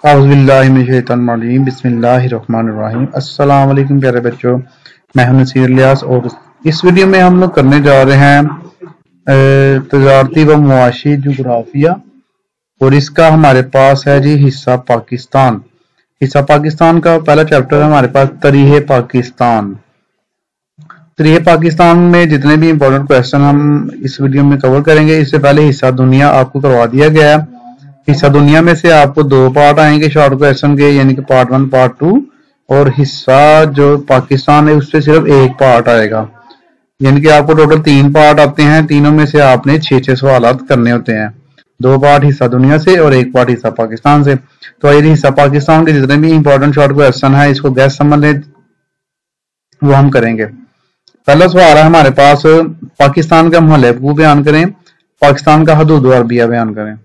औज़ुबिल्लाहिमिनश्शैतानिर्रजीम बिस्मिल्लाहिर्रहमानिर्रहीम। अस्सलाम वालेकुम प्यारे बच्चों, मैं हूं नसीर इलियास और इस वीडियो में हम लोग करने जा रहे हैं तजारती व मुआशी जोग्राफिया और इसका हमारे पास है जी हिस्सा पाकिस्तान। हिस्सा पाकिस्तान का पहला चैप्टर है हमारे पास तरीह पाकिस्तान। तरीह पाकिस्तान में जितने भी इंपॉर्टेंट क्वेश्चन हम इस वीडियो में कवर करेंगे। इससे पहले हिस्सा दुनिया आपको करवा दिया गया है। हिस्सा दुनिया में से आपको दो पार्ट आएंगे शॉर्ट क्वेश्चन के, यानी कि पार्ट 1 पार्ट 2, और हिस्सा जो पाकिस्तान है उससे सिर्फ एक पार्ट आएगा, यानी कि आपको टोटल 3 पार्ट आते हैं। तीनों में से आपने 6 सवाल करने होते हैं, 2 पार्ट हिस्सा दुनिया से और 1 पार्ट हिस्सा पाकिस्तान से। तो आइए हिस्सा पाकिस्तान के जितने भी इंपॉर्टेंट शॉर्ट क्वेश्चन है इसको गैस समझ लें, वो हम करेंगे। पहला सवाल है हमारे पास, पाकिस्तान का महलबू बयान करें, पाकिस्तान का हदूद अरबिया बयान करें।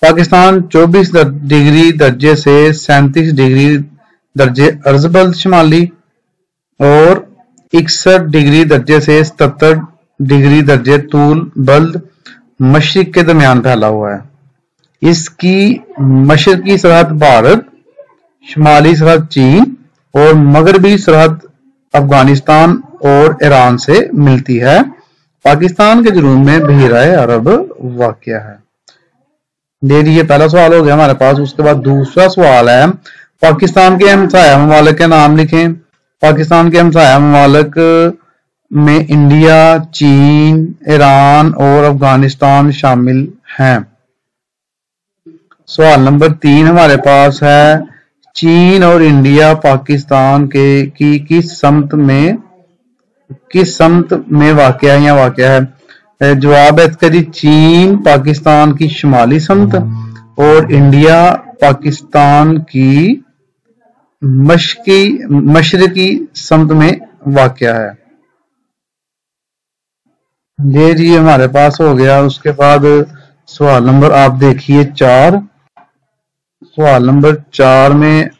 पाकिस्तान 24 डिग्री दर्जे से 37 डिग्री दर्जे अर्जबल्द शुमाली और 61 डिग्री दर्जे से 77 डिग्री दर्जे तूल बल्द मशरिक के दरमियान फैला हुआ है। इसकी मशरकी सरहद भारत, शुमाली सरहद चीन और मगरबी सरहद अफगानिस्तान और ईरान से मिलती है। पाकिस्तान के जुनूब में बहीराए अरब वाक़या है। ये पहला सवाल हो गया हमारे पास। उसके बाद दूसरा सवाल है, पाकिस्तान के हमसाया ममालिक के नाम लिखें। पाकिस्तान के हमसाया ममालिक में इंडिया, चीन, ईरान और अफगानिस्तान शामिल हैं। सवाल नंबर 3 हमारे पास है, चीन और इंडिया पाकिस्तान के की किस समत में वाक़या या वाक़या है। जवाब है इसका जी, चीन पाकिस्तान की शुमाली समत और इंडिया पाकिस्तान की मशरकी समत में वाक़या है। ये जी हमारे पास हो गया। उसके बाद सवाल नंबर आप देखिए 4। सवाल नंबर 4 में,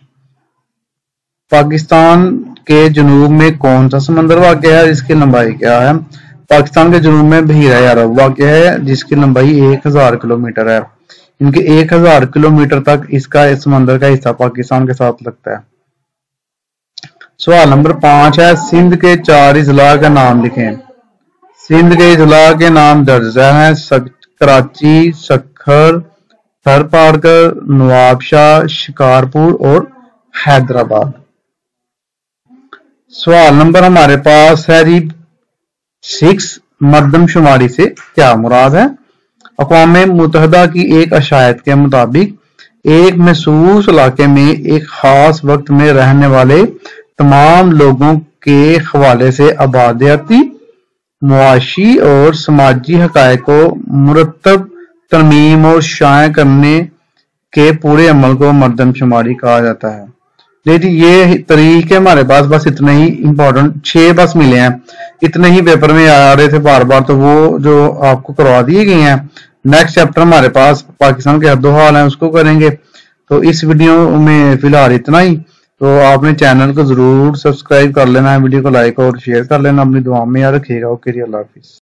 पाकिस्तान के जुनूब में कौन सा समंदर वाक़या है, इसकी लंबाई क्या है। पाकिस्तान के जुनूब में बहीराए अरब वाक़या है जिसकी लंबाई 1000 किलोमीटर है। इनके 1000 किलोमीटर तक इसका समंदर का हिस्सा पाकिस्तान के साथ लगता है। सवाल नंबर 5 है, सिंध के 4 अजला का नाम लिखें। सिंध के अजला के नाम दर्ज हैं, कराची, सखर, थरपारकर, नवाबशाह, शिकारपुर और हैदराबाद। सवाल नंबर हमारे पास है जी 6, मर्दमशुमारी से क्या मुराद है। अक़वाम मुत्तहिदा की एक अशायत के मुताबिक एक महसूस इलाके में एक खास वक्त में रहने वाले तमाम लोगों के हवाले से आबादियाती, मुआशी और समाजी हक़ाइक़ को मुरत्तब तरमीम और शाया करने के पूरे अमल को मर्दमशुमारी कहा जाता है। लेकिन ये तरीके हमारे पास बस इतने ही इंपॉर्टेंट 6 बस मिले हैं, इतने ही पेपर में आ रहे थे बार बार, तो वो जो आपको करवा दिए गए हैं। नेक्स्ट चैप्टर हमारे पास पाकिस्तान के हद्दो-हाल हैं, उसको करेंगे। तो इस वीडियो में फिलहाल इतना ही। तो आपने चैनल को जरूर सब्सक्राइब कर लेना है, वीडियो को लाइक और शेयर कर लेना, अपनी दुआ में याद रखिएगा। ओके जी, अल्लाह हाफिज।